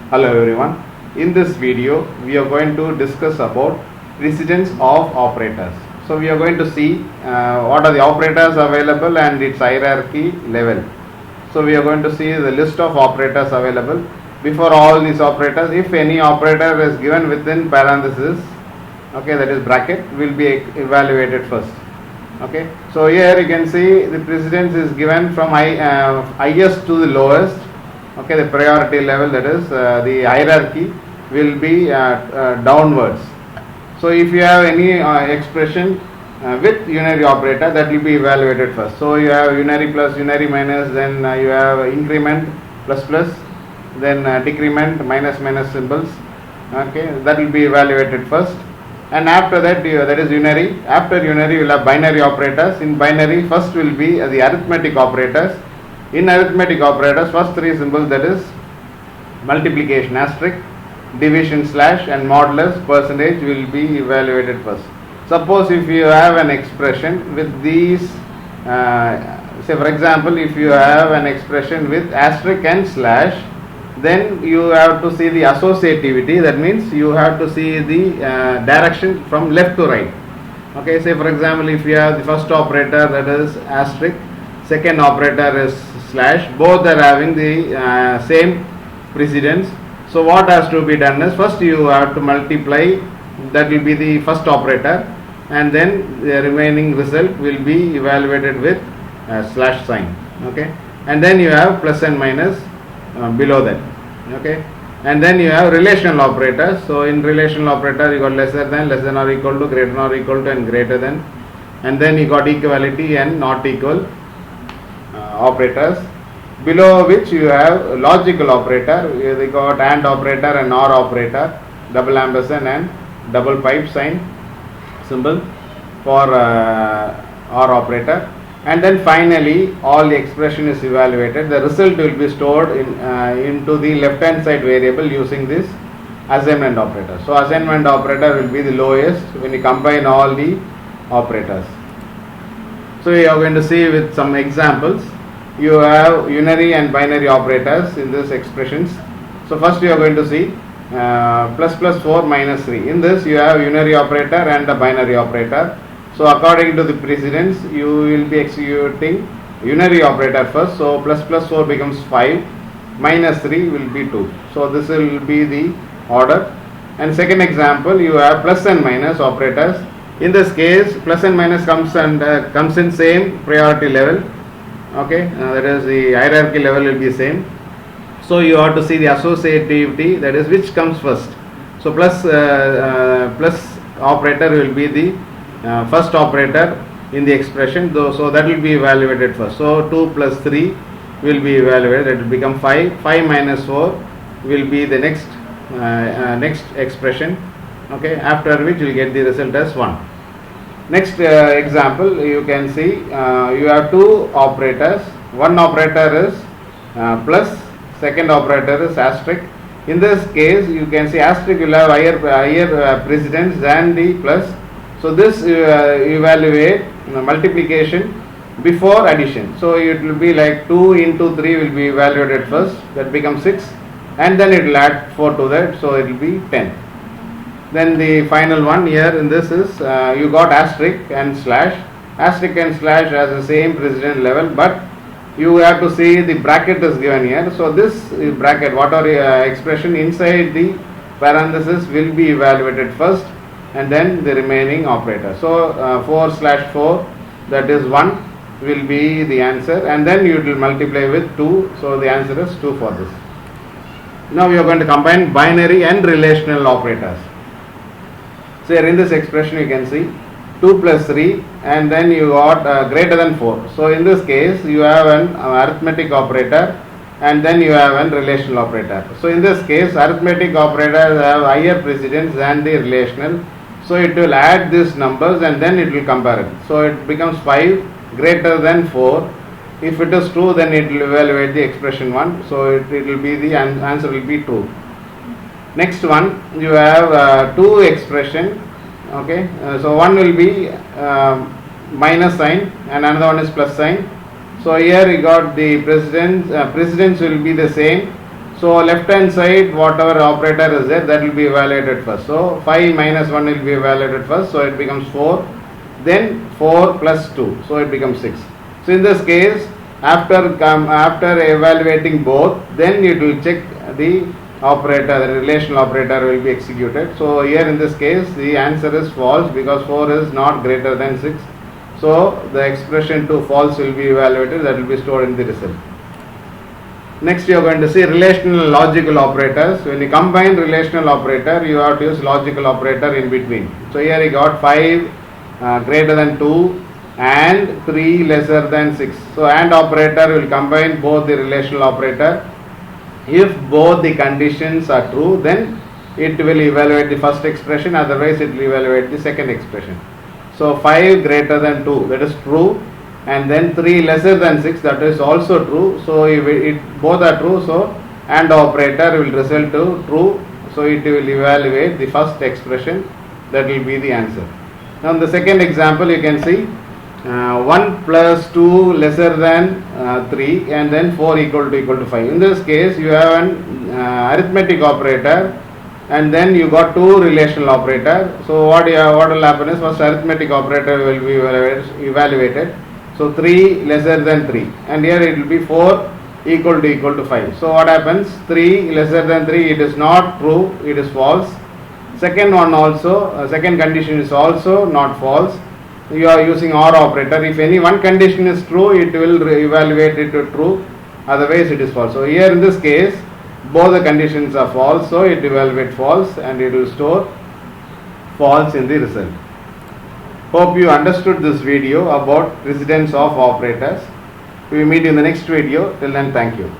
Hello everyone. In this video we are going to discuss about precedence of operators. So we are going to see what are the operators available and its hierarchy level. So we are going to see the list of operators available. Before all these operators, if any operator is given within parenthesis, okay, that is bracket, will be evaluated first. Okay, so here you can see the precedence is given from highest to the lowest. Okay, the priority level, that is the hierarchy will be downwards. So if you have any expression with unary operator, that will be evaluated first. So you have unary plus, unary minus, then you have increment plus plus, then decrement minus minus symbols. Okay, that will be evaluated first. And after that, that is unary. After unary, you will have binary operators. In binary, first will be the arithmetic operators. In arithmetic operators, first three symbols, that is multiplication asterisk, division slash, and modulus percentage will be evaluated first. Suppose if you have an expression with these, say for example, if you have an expression with asterisk and slash, then you have to see the associativity. That means you have to see the direction from left to right. Okay, say for example, if you have the first operator, that is asterisk, second operator is slash, both are having the same precedence. So what has to be done is, first you have to multiply, that will be the first operator, and then the remaining result will be evaluated with slash sign. Okay, and then you have plus and minus below that. Okay, and then you have relational operators. So in relational operator, you got lesser than or equal to, greater than or equal to, and greater than, and then you got equality and not equal operators, below which you have logical operator. They got AND operator and OR operator, double ampersand and double pipe sign symbol for OR operator. And then finally all the expression is evaluated. The result will be stored into the left hand side variable using this assignment operator. So assignment operator will be the lowest when you combine all the operators. So we are going to see with some examples. You have unary and binary operators in these expressions. So first you are going to see plus plus 4 minus 3. In this you have unary operator and a binary operator. So according to the precedence, you will be executing unary operator first. So plus plus 4 becomes 5, minus 3 will be 2. So this will be the order. And second example, you have plus and minus operators. In this case, plus and minus comes in same priority level. Okay, that is the hierarchy level will be same. So you have to see the associativity, that is which comes first. So plus operator will be the first operator in the expression, so that will be evaluated first. So 2 plus 3 will be evaluated, that will become 5. 5 minus 4 will be the next expression. Okay, after which you will get the result as 1. Next example, you can see you have two operators. One operator is plus, second operator is asterisk. In this case, you can see asterisk will have higher precedence than the plus. So this evaluate multiplication before addition. So it will be like 2 into 3 will be evaluated first, that becomes 6, and then it will add 4 to that, so it will be 10. Then the final one here in this is you got asterisk and slash. Asterisk and slash has the same precedence level, but you have to see the bracket is given here. So this bracket, whatever expression inside the parenthesis will be evaluated first, and then the remaining operator. So 4 slash 4, that is 1 will be the answer, and then you will multiply with 2. So the answer is 2 for this. Now we are going to combine binary and relational operators. So here in this expression you can see 2 plus 3, and then you got greater than 4. So in this case you have an arithmetic operator, and then you have an relational operator. So in this case arithmetic operators have higher precedence than the relational. So it will add these numbers and then it will compare it. So it becomes 5 greater than 4. If it is true, then it will evaluate the expression 1. So it will be the answer will be true. Next one, you have two expression. Okay, so one will be minus sign and another one is plus sign. So here you got the precedence will be the same. So left hand side, whatever operator is there, that will be evaluated first. So 5 minus 1 will be evaluated first, so it becomes 4. Then 4 plus 2, so it becomes 6. So in this case, after evaluating both, then it will check the operator, the relational operator will be executed. So here in this case, the answer is false because 4 is not greater than 6. So the expression to false will be evaluated, that will be stored in the result. Next you are going to see relational logical operators. When you combine relational operator, you have to use logical operator in between. So here you got 5 greater than 2 and 3 lesser than 6. So AND operator will combine both the relational operator. If both the conditions are true, then it will evaluate the first expression, otherwise it will evaluate the second expression. So 5 greater than 2, that is true, and then 3 lesser than 6, that is also true. So if both are true, so AND operator will result to true, so it will evaluate the first expression, that will be the answer. Now in the second example you can see 1 plus 2 lesser than 3 and then 4 equal to 5. In this case you have an arithmetic operator and then you got 2 relational operator. So what will happen is first arithmetic operator will be evaluated. So 3 lesser than 3 and here it will be 4 equal to 5. So what happens, 3 lesser than 3, it is not true, it is false. Second one also, second condition is also not false. You are using OR operator. If any one condition is true, it will evaluate it to true, otherwise it is false. So here in this case, both the conditions are false, so it evaluates false and it will store false in the result. Hope you understood this video about precedence of operators. We will meet in the next video. Till then, thank you.